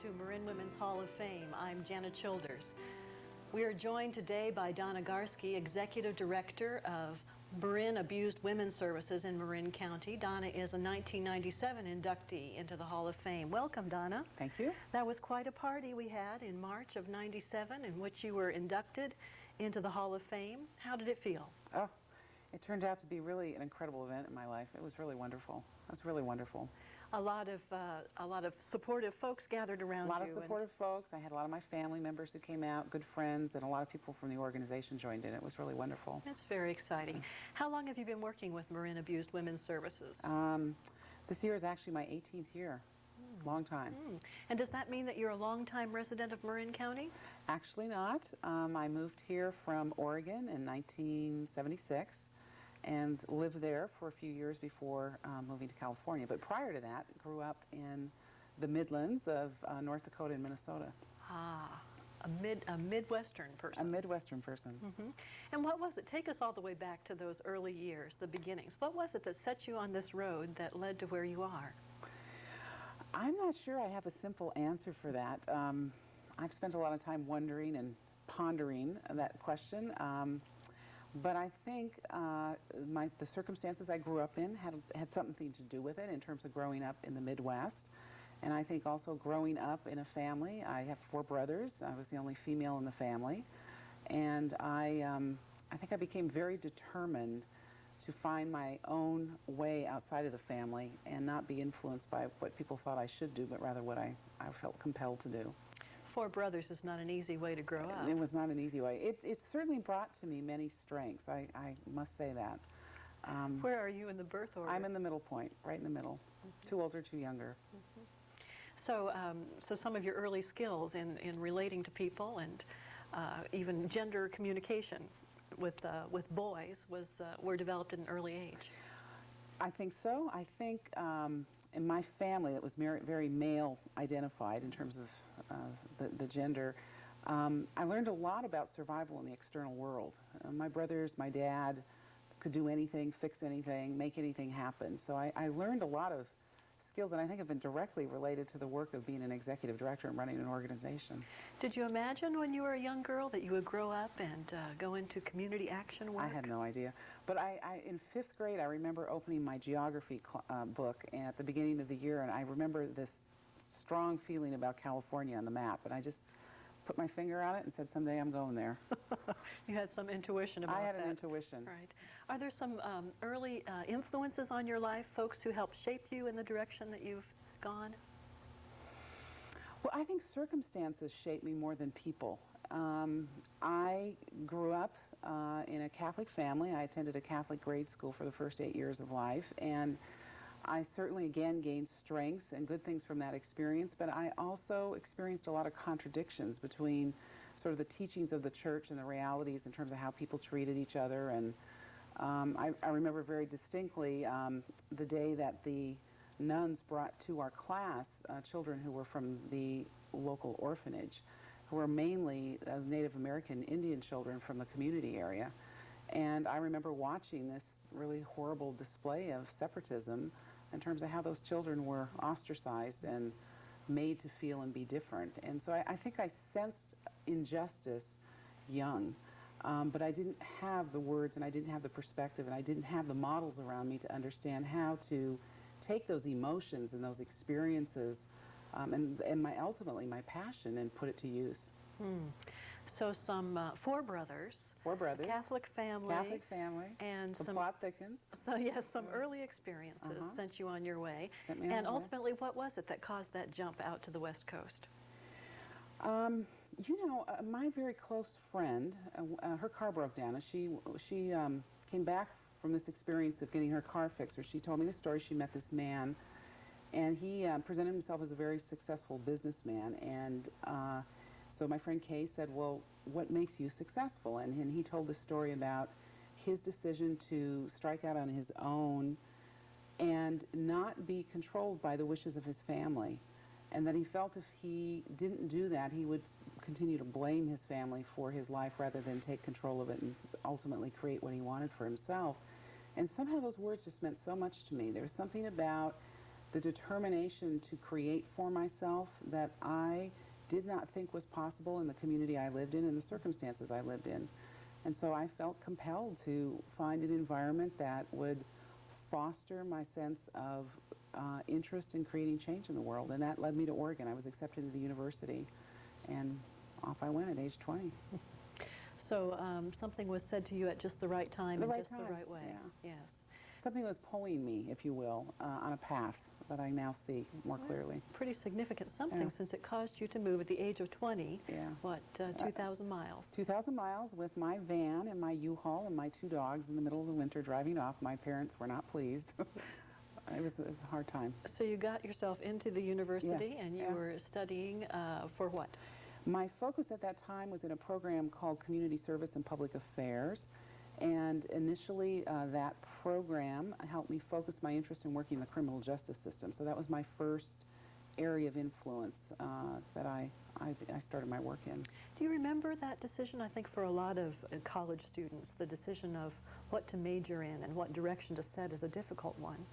to Marin Women's Hall of Fame. I'm Janet Childers. We are joined today by Donna Garske, Executive Director of Marin Abused Women's Services in Marin County. Donna is a 1997 inductee into the Hall of Fame. Welcome, Donna. Thank you. That was quite a party we had in March of '97 in which you were inducted into the Hall of Fame. How did it feel? Oh, it turned out to be really an incredible event in my life. It was really wonderful. It was really wonderful. A lot of supportive folks gathered around you. A lot of supportive folks. I had a lot of my family members who came out, good friends, and a lot of people from the organization joined in. It was really wonderful. That's very exciting. How long have you been working with Marin Abused Women's Services? This year is actually my 18th year. Long time. And does that mean that you're a long-time resident of Marin County? Actually not. I moved here from Oregon in 1976 and lived there for a few years before moving to California. But prior to that, grew up in the Midlands of North Dakota and Minnesota. Ah, a Midwestern person. A Midwestern person. And what was it? Take us all the way back to those early years, the beginnings. What was it that set you on this road that led to where you are? I'm not sure I have a simple answer for that. I've spent a lot of time wondering and pondering that question. But I think the circumstances I grew up in had something to do with it in terms of growing up in the Midwest. And I think also growing up in a family. I have 4 brothers. I was the only female in the family. And I think I became very determined to find my own way outside of the family and not be influenced by what people thought I should do, but rather what I felt compelled to do. 4 brothers is not an easy way to grow up. It was not an easy way. It certainly brought to me many strengths. I must say that. Where are you in the birth order? I'm in the middle point, right in the middle. 2 older, 2 younger. So, so some of your early skills in relating to people and even gender communication with boys were developed at an early age. I think so. I think in my family, it was very male identified in terms of the gender. I learned a lot about survival in the external world. My brothers, my dad could do anything, fix anything, make anything happen. So I learned a lot of skills that I think have been directly related to the work of being an executive director and running an organization. Did you imagine when you were a young girl that you would grow up and go into community action work? I had no idea. But in 5th grade, I remember opening my geography book at the beginning of the year, and I remember this strong feeling about California on the map, and I just put my finger on it and said, someday I'm going there. You had some intuition about that. I had an intuition. Right. Are there some early influences on your life, folks who helped shape you in the direction that you've gone? Well, I think circumstances shape me more than people. I grew up in a Catholic family. I attended a Catholic grade school for the first 8 years of life, and I certainly, again, gained strengths and good things from that experience, but I also experienced a lot of contradictions between sort of the teachings of the church and the realities in terms of how people treated each other. And I remember very distinctly the day that the nuns brought to our class children who were from the local orphanage, who were mainly Native American Indian children from the community area. And I remember watching this really horrible display of separatism in terms of how those children were ostracized and made to feel and be different. And so I think I sensed injustice young, but I didn't have the words and I didn't have the perspective and I didn't have the models around me to understand how to take those emotions and those experiences and ultimately my passion and put it to use. So some 4 brothers. 4 brothers. Catholic family. Catholic family. And the plot thickens. So yes, some early experiences sent you on your way. And ultimately, what was it that caused that jump out to the West Coast? You know, my very close friend, her car broke down, and she came back from this experience of getting her car fixed. She told me the story. She met this man, and he presented himself as a very successful businessman. And so my friend Kay said, well, what makes you successful? And he told this story about his decision to strike out on his own and not be controlled by the wishes of his family. And that he felt if he didn't do that, he would continue to blame his family for his life rather than take control of it and ultimately create what he wanted for himself. And somehow those words just meant so much to me. There was something about the determination to create for myself that I did not think was possible in the community I lived in and the circumstances I lived in. And so I felt compelled to find an environment that would foster my sense of interest in creating change in the world. And that led me to Oregon. I was accepted to the university, and off I went at age 20. So something was said to you at just the right time and just the right way. Yeah. Yes. Something was pulling me, if you will, on a path that I now see more clearly. Pretty significant something, Yeah. since it caused you to move at the age of 20, Yeah. what, 2,000 miles? 2,000 miles with my van and my U-Haul and my 2 dogs in the middle of the winter driving off. My parents were not pleased. It was a hard time. So you got yourself into the university, and you Yeah. were studying for what? My focus at that time was in a program called Community Service and Public Affairs. And initially, that program helped me focus my interest in working in the criminal justice system. So that was my first area of influence that I started my work in. Do you remember that decision? I think for a lot of college students, the decision of what to major in and what direction to set is a difficult one.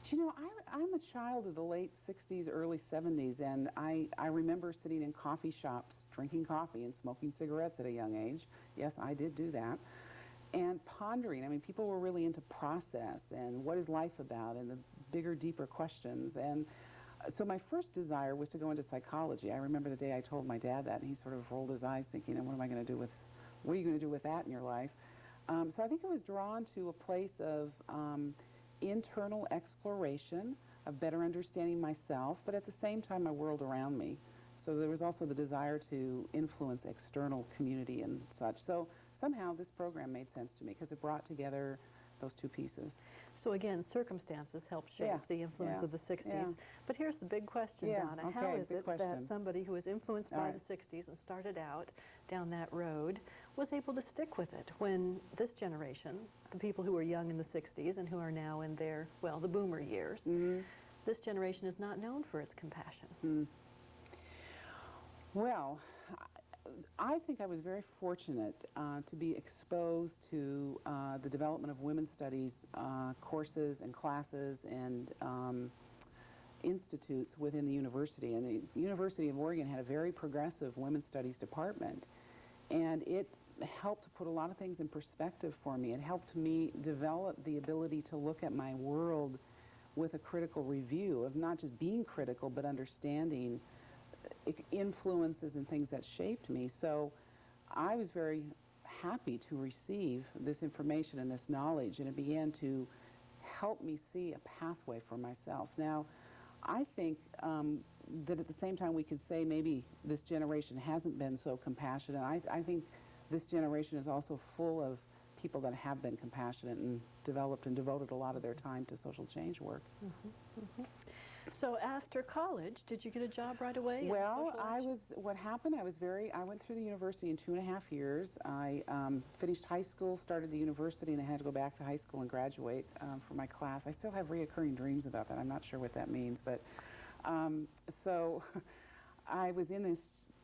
You know, I'm a child of the late 60s, early 70s, and I remember sitting in coffee shops, drinking coffee and smoking cigarettes at a young age. Yes, I did do that. And pondering. I mean, people were really into process and what is life about and the bigger, deeper questions. And so my first desire was to go into psychology. I remember the day I told my dad that, and he sort of rolled his eyes thinking, what am I going to do with, what are you going to do with that in your life? So I think I was drawn to a place of internal exploration, of better understanding myself, but at the same time my world around me. So there was also the desire to influence external community and such. So somehow this program made sense to me because it brought together those two pieces. So again, circumstances helped shape the influence of the 60s. Yeah. But here's the big question, Donna. Okay, How is it question. that somebody who was influenced by the 60s and started out down that road was able to stick with it when this generation, the people who were young in the 60s and who are now in their, well, the boomer years, this generation is not known for its compassion? Well, I think I was very fortunate to be exposed to the development of women's studies courses and classes and institutes within the university. And the University of Oregon had a very progressive women's studies department. And it helped to put a lot of things in perspective for me. It helped me develop the ability to look at my world with a critical review of not just being critical, but understanding influences and things that shaped me. So I was very happy to receive this information and this knowledge, and it began to help me see a pathway for myself. Now, I think that at the same time we could say maybe this generation hasn't been so compassionate. I think this generation is also full of people that have been compassionate and developed and devoted a lot of their time to social change work. So after college, did you get a job right away? Well, what happened, I went through the university in 2.5 years. I finished high school, started the university, and I had to go back to high school and graduate for my class. I still have reoccurring dreams about that. I'm not sure what that means, but so I was in this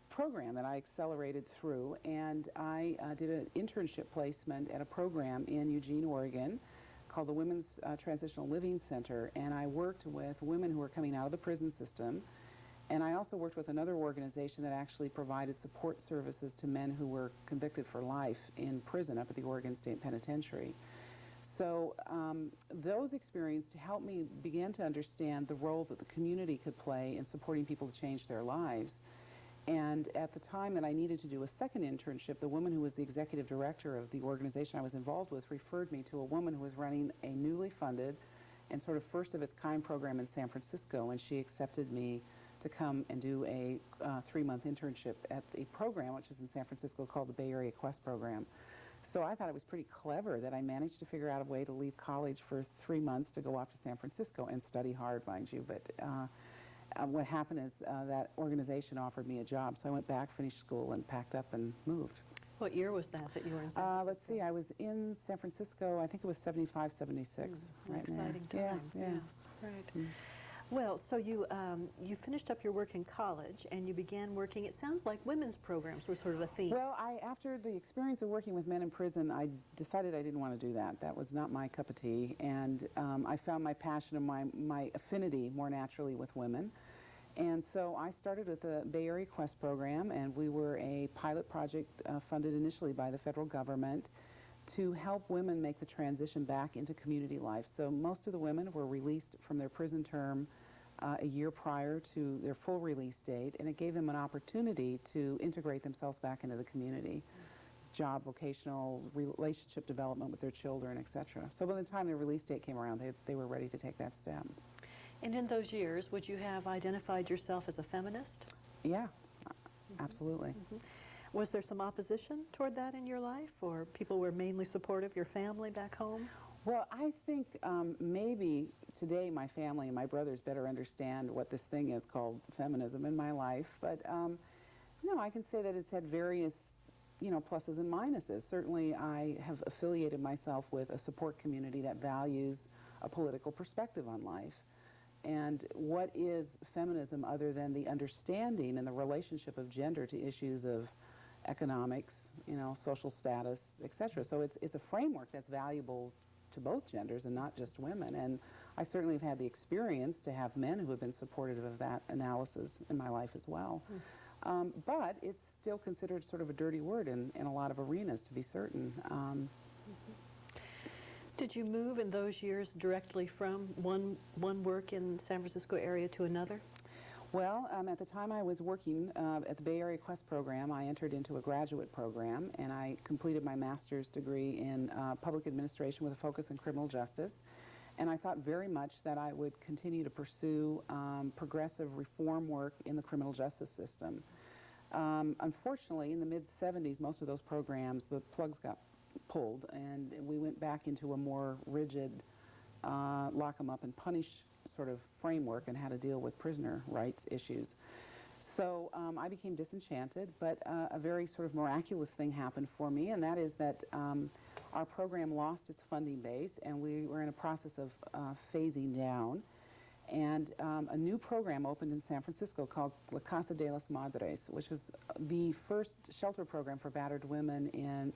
program that I accelerated through, and I did an internship placement at a program in Eugene, Oregon, called the Women's Transitional Living Center, and I worked with women who were coming out of the prison system, and I also worked with another organization that actually provided support services to men who were convicted for life in prison up at the Oregon State Penitentiary. So those experiences helped me begin to understand the role that the community could play in supporting people to change their lives. And at the time that I needed to do a second internship, the woman who was the executive director of the organization I was involved with referred me to a woman who was running a newly funded and sort of first of its kind program in San Francisco, and she accepted me to come and do a 3-month internship at the program, which is in San Francisco, called the Bay Area Quest Program. So I thought it was pretty clever that I managed to figure out a way to leave college for 3 months to go off to San Francisco and study hard, mind you, but what happened is that organization offered me a job, so I went back, finished school, and packed up and moved. What year was that you were in San Francisco? Let's see, I was in San Francisco, I think it was 75, 76. Right exciting now. time. Yeah. Yes, right. Well, so you finished up your work in college and you began working. It sounds like women's programs were sort of a theme. Well, after the experience of working with men in prison, I decided I didn't want to do that. That was not my cup of tea, and I found my passion and my affinity more naturally with women. And so I started with the Bay Area Quest program, and we were a pilot project funded initially by the federal government to help women make the transition back into community life. So most of the women were released from their prison term a year prior to their full release date, and it gave them an opportunity to integrate themselves back into the community, job, vocational, relationship development with their children, etc. So by the time their release date came around, they were ready to take that step. And in those years, would you have identified yourself as a feminist? Yeah, absolutely. Was there some opposition toward that in your life, or people were mainly supportive, your family back home? Well, I think maybe today my family and my brothers better understand what this thing is called feminism in my life. But no, I can say that it's had various, pluses and minuses. Certainly, I have affiliated myself with a support community that values a political perspective on life. And what is feminism other than the understanding and the relationship of gender to issues of economics, social status, etc. So it's a framework that's valuable to both genders and not just women. And I certainly have had the experience to have men who have been supportive of that analysis in my life as well. But it's still considered sort of a dirty word in a lot of arenas, to be certain. Did you move in those years directly from one work in the San Francisco area to another? Well, at the time I was working at the Bay Area Quest program, I entered into a graduate program, and I completed my master's degree in public administration with a focus on criminal justice. And I thought very much that I would continue to pursue progressive reform work in the criminal justice system. Unfortunately, in the mid-'70s, most of those programs, the plugs got pulled, and we went back into a more rigid lock them up and punish sort of framework and how to deal with prisoner rights issues. So I became disenchanted, but a very sort of miraculous thing happened for me, and that is that our program lost its funding base, and we were in a process of phasing down. And a new program opened in San Francisco called La Casa de las Madres, which was the first shelter program for battered women in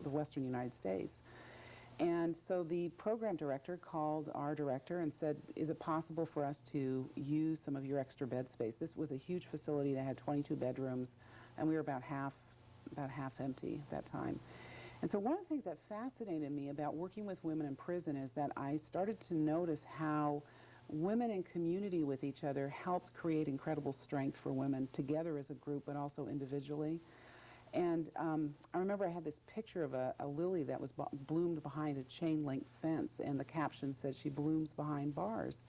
the western United States. And so the program director called our director and said, is it possible for us to use some of your extra bed space? This was a huge facility that had 22 bedrooms, and we were about half empty at that time. And so one of the things that fascinated me about working with women in prison is that I started to notice how women in community with each other helped create incredible strength for women together as a group, but also individually. And I remember I had this picture of a lily that was bloomed behind a chain-link fence, and the caption said, "She blooms behind bars."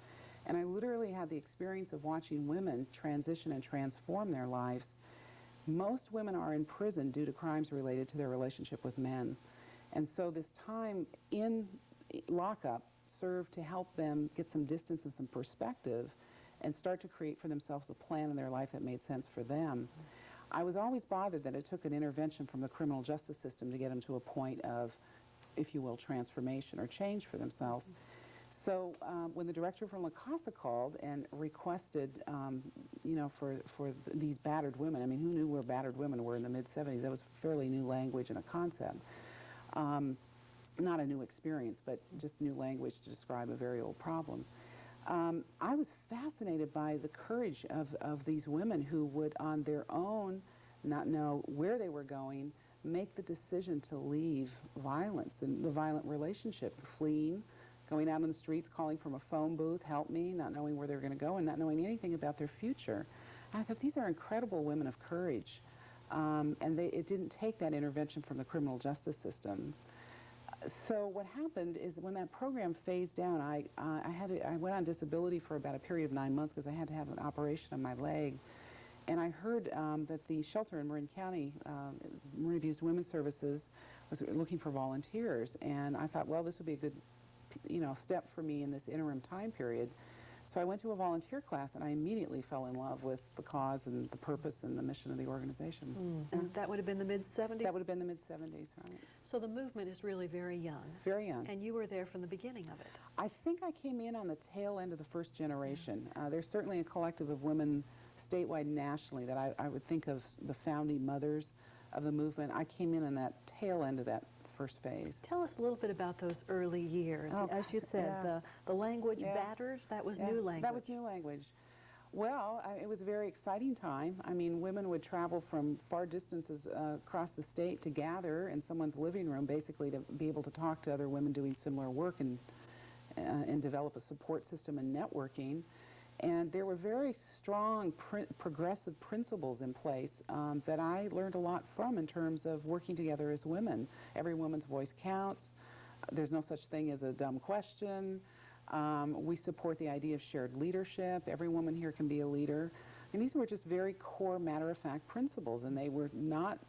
And I literally had the experience of watching women transition and transform their lives. Most women are in prison due to crimes related to their relationship with men. And so this time in lockup served to help them get some distance and some perspective and start to create for themselves a plan in their life that made sense for them. I was always bothered that it took an intervention from the criminal justice system to get them to a point of, if you will, transformation or change for themselves. So when the director from La Casa called and requested, for these battered women, I mean, who knew where battered women were in the mid-'70s? That was a fairly new language and a concept. Not a new experience, but just new language to describe a very old problem. I was fascinated by the courage of these women who would, on their own, not know where they were going, make the decision to leave violence and the violent relationship, fleeing, going out on the streets, calling from a phone booth, help me, not knowing where they were going to go and not knowing anything about their future. And I thought, these are incredible women of courage. And it didn't take that intervention from the criminal justice system. So what happened is when that program phased down, I went on disability for about a period of 9 months because I had to have an operation on my leg. And I heard that the shelter in Marin County, Marin Abused Women's Services, was looking for volunteers. And I thought, well, this would be a good, step for me in this interim time period So I went to a volunteer class, and I immediately fell in love with the cause and the purpose and the mission of the organization. And that would have been the mid-70s? That would have been the mid-70s, right. So the movement is really very young. Very young. And you were there from the beginning of it. I think I came in on the tail end of the first generation. There's certainly a collective of women statewide and nationally that I would think of the founding mothers of the movement. I came in on that tail end of that first phase. Tell us a little bit about those early years. Oh, as you said, the language battered, that was new language. That was new language. Well, it was a very exciting time. I mean, women would travel from far distances across the state to gather in someone's living room, basically to be able to talk to other women doing similar work and develop a support system and networking. And there were very strong progressive principles in place that I learned a lot from in terms of working together as women. Every woman's voice counts. There's no such thing as a dumb question. We support the idea of shared leadership. Every woman here can be a leader. And these were just very core matter-of-fact principles, and they were not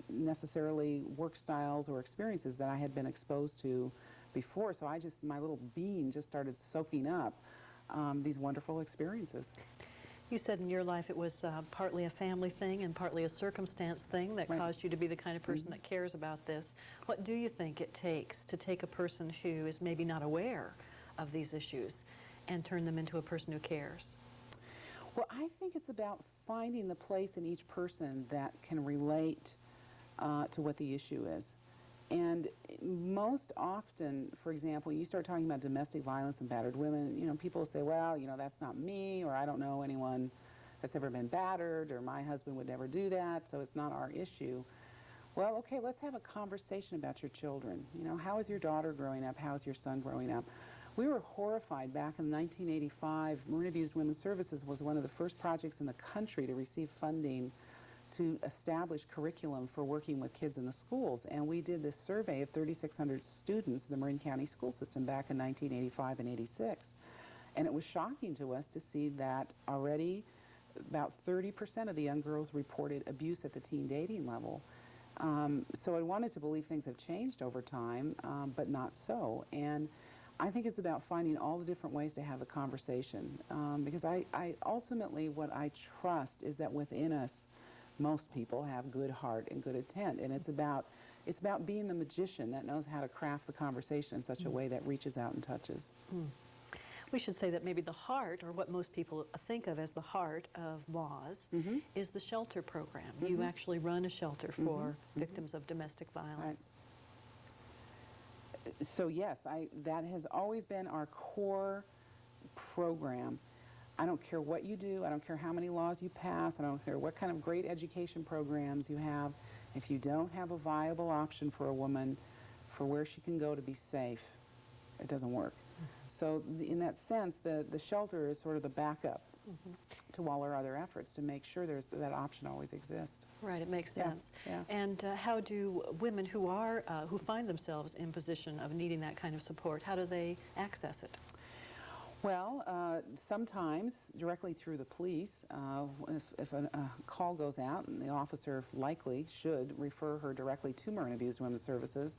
necessarily work styles or experiences that I had been exposed to before. So my little being just started soaking up these wonderful experiences. You said in your life it was partly a family thing and partly a circumstance thing that caused you to be the kind of person that cares about this. What do you think it takes to take a person who is maybe not aware of these issues and turn them into a person who cares? Well, I think it's about finding the place in each person that can relate to what the issue is. And most often, for example, you start talking about domestic violence and battered women, you know, people say, well, you know, that's not me, or I don't know anyone that's ever been battered, or my husband would never do that, so it's not our issue. Well, okay, let's have a conversation about your children. You know, how is your daughter growing up? How is your son growing up? We were horrified back in 1985. Marin Abused Women's Services was one of the first projects in the country to receive funding to establish curriculum for working with kids in the schools. And we did this survey of 3,600 students in the Marin County school system back in 1985 and 86. And it was shocking to us to see that already about 30% of the young girls reported abuse at the teen dating level. So I wanted to believe things have changed over time, but not so. And I think it's about finding all the different ways to have the conversation. Because I ultimately, what I trust is that within us, most people have good heart and good intent, and it's about being the magician that knows how to craft the conversation in such a way that reaches out and touches. We should say that maybe the heart, or what most people think of as the heart of WAS, is the shelter program. You actually run a shelter for victims of domestic violence. Right. So yes, that has always been our core program. I don't care what you do, I don't care how many laws you pass, I don't care what kind of great education programs you have. If you don't have a viable option for a woman for where she can go to be safe, it doesn't work. So in that sense, the shelter is sort of the backup to all our other efforts to make sure that option always exists. Right, it makes sense. Yeah. And how do women who find themselves in position of needing that kind of support, how do they access it? Well, sometimes directly through the police. If a call goes out, and the officer likely should refer her directly to Marin Abused Women's Services.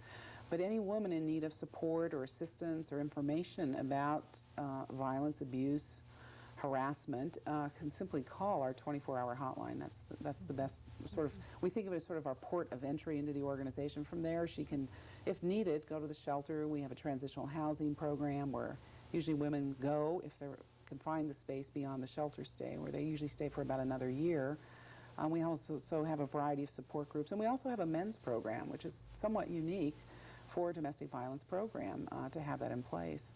But any woman in need of support or assistance or information about violence, abuse, harassment can simply call our 24-hour hotline. That's the best sort of, we think of it as sort of our port of entry into the organization. From there, she can, if needed, go to the shelter. We have a transitional housing program where usually women go if they can find the space beyond the shelter stay, where they usually stay for about another year. We also have a variety of support groups, and we also have a men's program, which is somewhat unique for a domestic violence program to have that in place.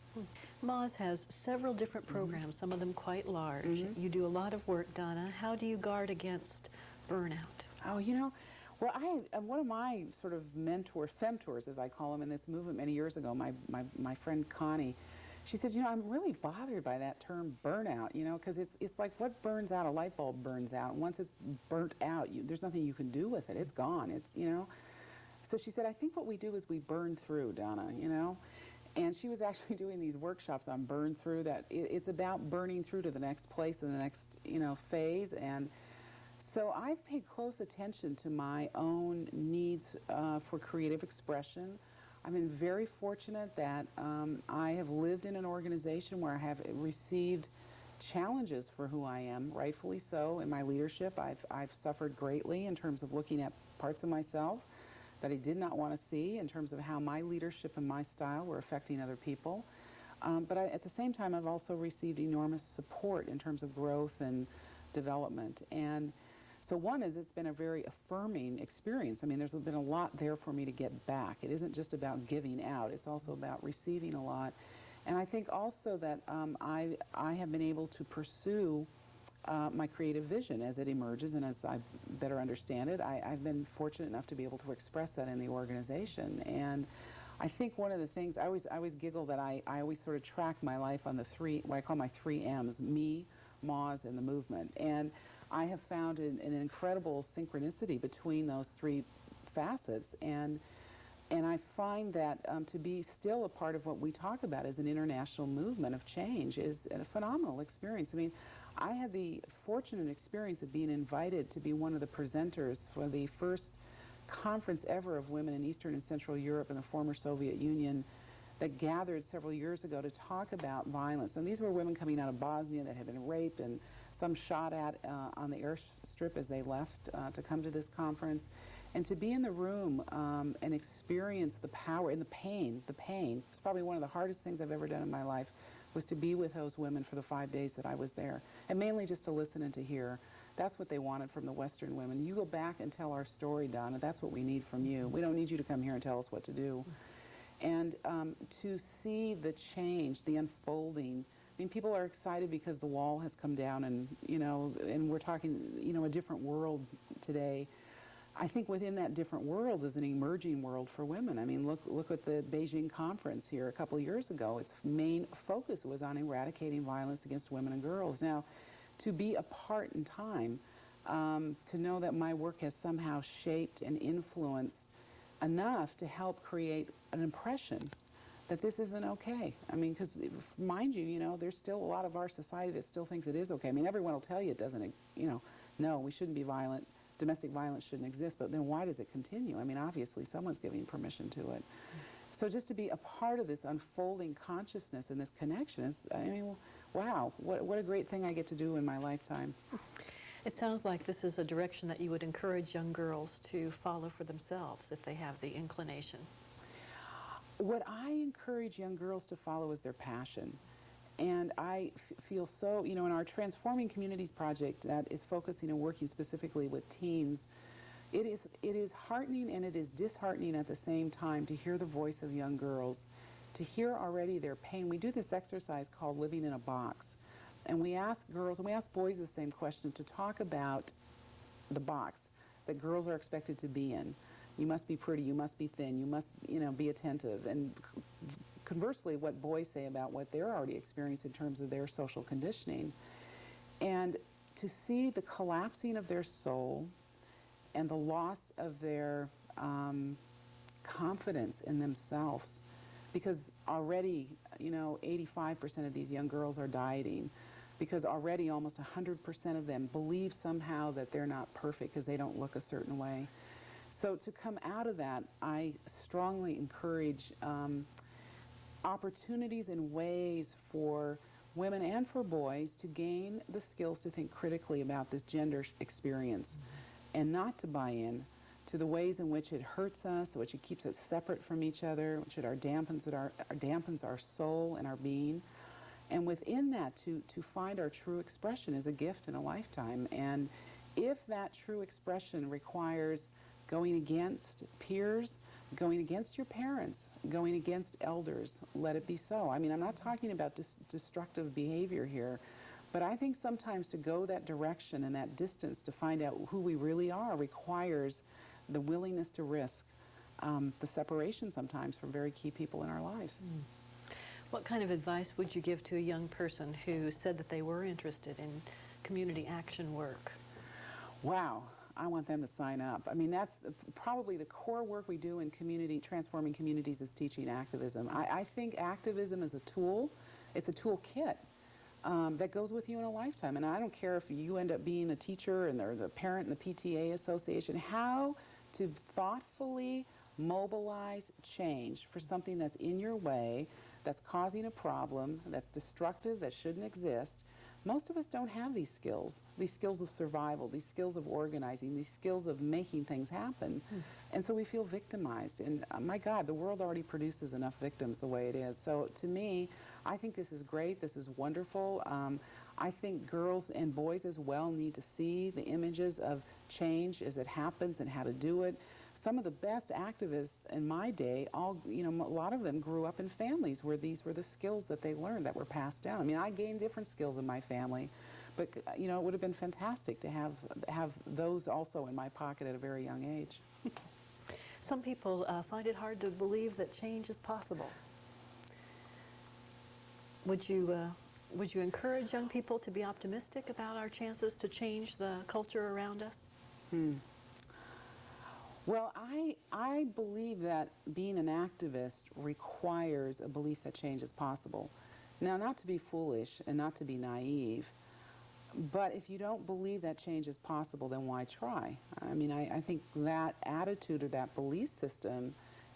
MWHF has several different programs, some of them quite large. You do a lot of work, Donna. How do you guard against burnout? Oh, you know, well, one of my sort of mentors, femtors as I call them in this movement many years ago, my friend Connie, she said, you know, I'm really bothered by that term burnout, you know, because it's like what burns out, a light bulb burns out. And once it's burnt out, there's nothing you can do with it. It's gone. It's, you know. So she said, I think what we do is we burn through, Donna, you know. And she was actually doing these workshops on burn through, that it's about burning through to the next place and the next, you know, phase. And so I've paid close attention to my own needs for creative expression. I've been very fortunate that I have lived in an organization where I have received challenges for who I am, rightfully so. In my leadership, I've suffered greatly in terms of looking at parts of myself that I did not want to see in terms of how my leadership and my style were affecting other people. But at the same time, I've also received enormous support in terms of growth and development. And so one is, it's been a very affirming experience. I mean, there's been a lot there for me to get back. It isn't just about giving out. It's also about receiving a lot. And I think also that I have been able to pursue my creative vision as it emerges and as I better understand it. I've been fortunate enough to be able to express that in the organization. And I think one of the things, I always giggle that I always sort of track my life on the what I call my 3 M's, me, Moz, and the movement. And I have found an incredible synchronicity between those 3 facets. And I find that to be still a part of what we talk about as an international movement of change is a phenomenal experience. I mean, I had the fortunate experience of being invited to be one of the presenters for the first conference ever of women in Eastern and Central Europe and the former Soviet Union that gathered several years ago to talk about violence. And these were women coming out of Bosnia that had been raped and some shot at on the airstrip as they left to come to this conference. And to be in the room and experience the power and the pain. It's probably one of the hardest things I've ever done in my life, was to be with those women for the 5 days that I was there. And mainly just to listen and to hear. That's what they wanted from the Western women. You go back and tell our story, Donna. That's what we need from you. We don't need you to come here and tell us what to do. And to see the change, the unfolding. I mean, people are excited because the wall has come down and, you know, and we're talking, you know, a different world today. I think within that different world is an emerging world for women. I mean, look at the Beijing conference here a couple of years ago. Its main focus was on eradicating violence against women and girls. Now, to be a part in time, to know that my work has somehow shaped and influenced enough to help create an impression that this isn't okay. I mean, because mind you, you know, there's still a lot of our society that still thinks it is okay. I mean, everyone will tell you it doesn't, you know, no, we shouldn't be violent. Domestic violence shouldn't exist, but then why does it continue? I mean, obviously someone's giving permission to it. So just to be a part of this unfolding consciousness and this connection is, I mean, wow, what a great thing I get to do in my lifetime. It sounds like this is a direction that you would encourage young girls to follow for themselves if they have the inclination. What I encourage young girls to follow is their passion. And I feel so, you know, in our Transforming Communities project that is focusing and working specifically with teens, it is heartening and it is disheartening at the same time to hear the voice of young girls, to hear already their pain. We do this exercise called Living in a Box. And we ask girls, and we ask boys the same question, to talk about the box that girls are expected to be in. You must be pretty, you must be thin, you must, you know, be attentive. And conversely, what boys say about what they're already experiencing in terms of their social conditioning. And to see the collapsing of their soul and the loss of their confidence in themselves, because already, you know, 85% of these young girls are dieting, because already almost 100% of them believe somehow that they're not perfect because they don't look a certain way. So to come out of that, I strongly encourage opportunities and ways for women and for boys to gain the skills to think critically about this gender experience and not to buy in to the ways in which it hurts us, which it keeps us separate from each other, which it dampens our soul and our being. And within that, to find our true expression is a gift in a lifetime. And if that true expression requires going against peers, going against your parents, going against elders, let it be so. I mean, I'm not talking about destructive behavior here, but I think sometimes to go that direction and that distance to find out who we really are requires the willingness to risk the separation sometimes from very key people in our lives. What kind of advice would you give to a young person who said that they were interested in community action work? Wow. I want them to sign up. I mean, that's probably the core work we do in transforming communities is teaching activism. I think activism is a tool. It's a toolkit that goes with you in a lifetime. And I don't care if you end up being a teacher and the parent in the PTA association, how to thoughtfully mobilize change for something that's in your way, that's causing a problem, that's destructive, that shouldn't exist, most of us don't have these skills of survival, these skills of organizing, these skills of making things happen. And so we feel victimized. And my God, the world already produces enough victims the way it is. So to me, I think this is great. This is wonderful. I think girls and boys as well need to see the images of change as it happens and how to do it. Some of the best activists in my day, a lot of them grew up in families where these were the skills that they learned that were passed down. I mean, I gained different skills in my family, but it would have been fantastic to have those also in my pocket at a very young age. Some people find it hard to believe that change is possible. Would you encourage young people to be optimistic about our chances to change the culture around us? Well, I believe that being an activist requires a belief that change is possible. Now, not to be foolish and not to be naive, but if you don't believe that change is possible, then why try? I mean, I think that attitude or that belief system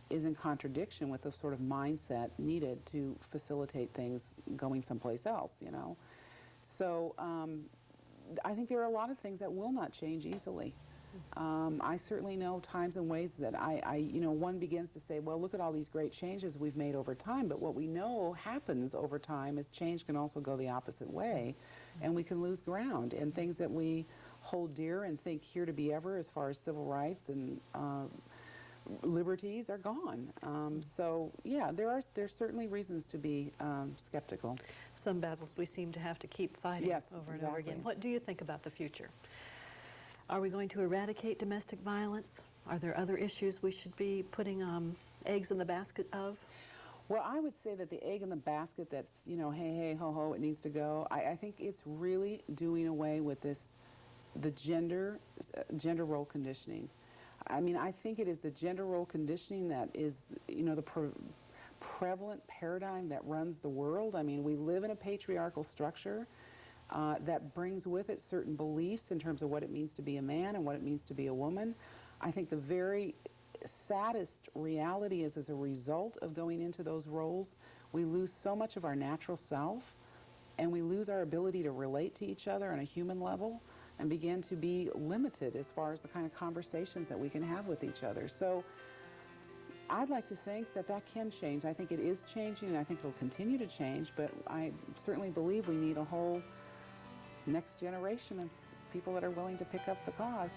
is in contradiction with the sort of mindset needed to facilitate things going someplace else, So I think there are a lot of things that will not change easily. I certainly know times and ways that one begins to say, well, look at all these great changes we've made over time, but what we know happens over time is change can also go the opposite way, and we can lose ground, and things that we hold dear and think here to be ever as far as civil rights and liberties are gone. So yeah, there's certainly reasons to be skeptical. Some battles we seem to have to keep fighting over and over again. What do you think about the future? Are we going to eradicate domestic violence? Are there other issues we should be putting eggs in the basket of? Well, I would say that the egg in the basket that's, hey, hey, ho, ho, it needs to go. I think it's really doing away with the gender role conditioning. I mean, I think it is the gender role conditioning that is, the prevalent paradigm that runs the world. I mean, we live in a patriarchal structure that brings with it certain beliefs in terms of what it means to be a man and what it means to be a woman. I think the very saddest reality is, as a result of going into those roles, we lose so much of our natural self, and we lose our ability to relate to each other on a human level and begin to be limited as far as the kind of conversations that we can have with each other. So I'd like to think that that can change. I think it is changing, and I think it'll continue to change, but I certainly believe we need a whole next generation of people that are willing to pick up the cause.